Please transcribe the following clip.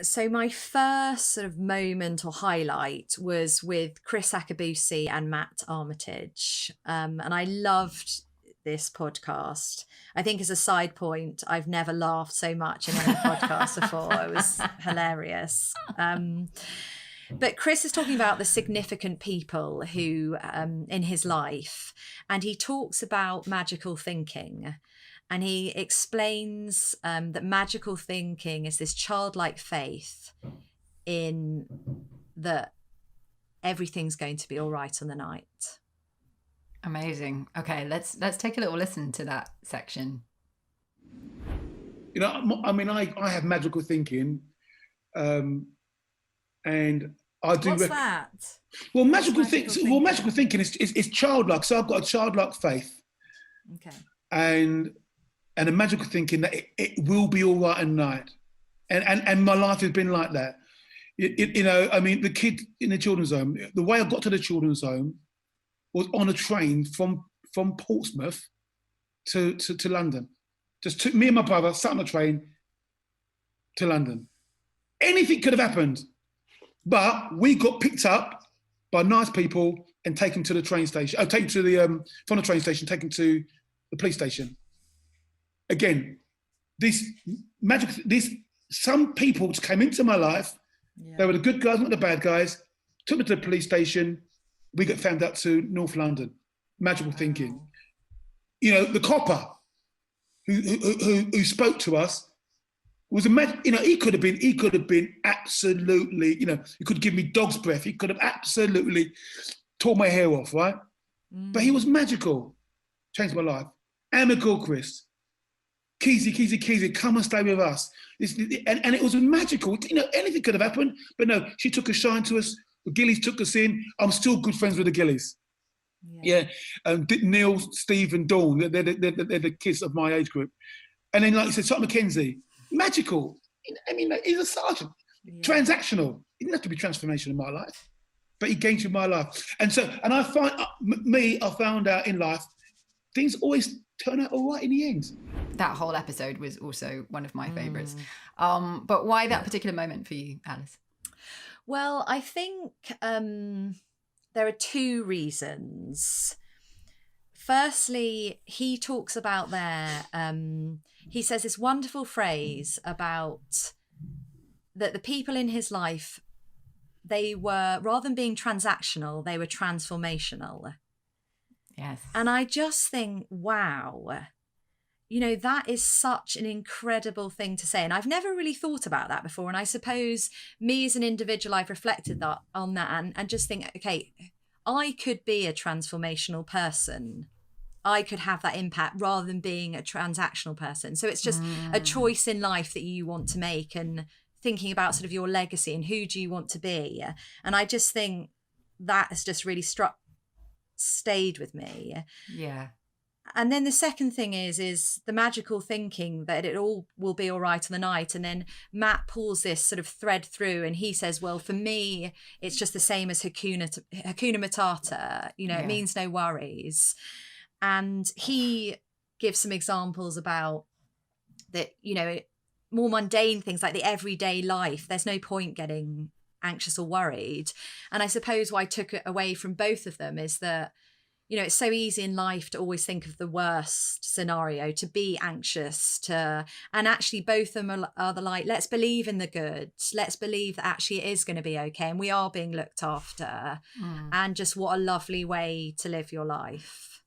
So my first sort of moment or highlight was with Kriss Akabusi and Matt Armitage. And I loved this podcast. I think as a side point, I've never laughed so much in any podcast before. It was hilarious. But Kriss is talking about the significant people who in his life, and he talks about magical thinking. And he explains that magical thinking is this childlike faith in that everything's going to be all right on the night. Amazing. Okay, let's take a little listen to that section. You know, I mean, I have magical thinking, and I do. What's that? Well, magical thinking is childlike. So I've got a childlike faith. Okay. And a magical thinking that it will be all right at night. And my life has been like that. You know, I mean, the kid in the children's home, the way I got to the children's home was on a train from Portsmouth to London. Just took me and my brother, sat on a train to London. Anything could have happened, but we got picked up by nice people and taken to the train station, taken to the, from the train station, taken to the police station. Again, some people just came into my life. Yeah. They were the good guys, not the bad guys. Took me to the police station. We got found out to North London. Magical thinking. You know, the copper who spoke to us was you know, he could have been absolutely, you know, he could give me dog's breath. He could have absolutely tore my hair off, right? But he was magical. Changed my life. Amical Kriss. Keezy, come and stay with us. And it was magical. You know, anything could have happened, but no, she took a shine to us. The Gillies took us in. I'm still good friends with the Gillies. Yeah. Neil, Steve, and Dawn, they're the kids of my age group. And then, like you said, Tom McKenzie, magical. I mean, he's a sergeant. Yeah. Transactional. He didn't have to be transformational in my life, but he gained through my life. And I found out in life, things always turn out all right in the end. That whole episode was also one of my favourites. But why that particular moment for you, Alice? Well, I think there are two reasons. Firstly, he talks about he says this wonderful phrase about that the people in his life, they were, rather than being transactional, they were transformational. Yes. And I just think, wow, you know, that is such an incredible thing to say. And I've never really thought about that before. And I suppose me as an individual, I've reflected on that and just think, okay, I could be a transformational person. I could have that impact rather than being a transactional person. So it's just a choice in life that you want to make and thinking about sort of your legacy and who do you want to be. And I just think that has just really stayed with me. Yeah. And then the second thing is the magical thinking that it all will be all right on the night. And then Matt pulls this sort of thread through and he says, well, for me, it's just the same as Hakuna Matata. You know, It means no worries. And he gives some examples about that, you know, more mundane things like the everyday life. There's no point getting anxious or worried. And I suppose what I took away from both of them is that, you know, it's so easy in life to always think of the worst scenario, to be anxious, and actually both of them are like, let's believe in the good. Let's believe that actually it is going to be okay and we are being looked after. And just what a lovely way to live your life.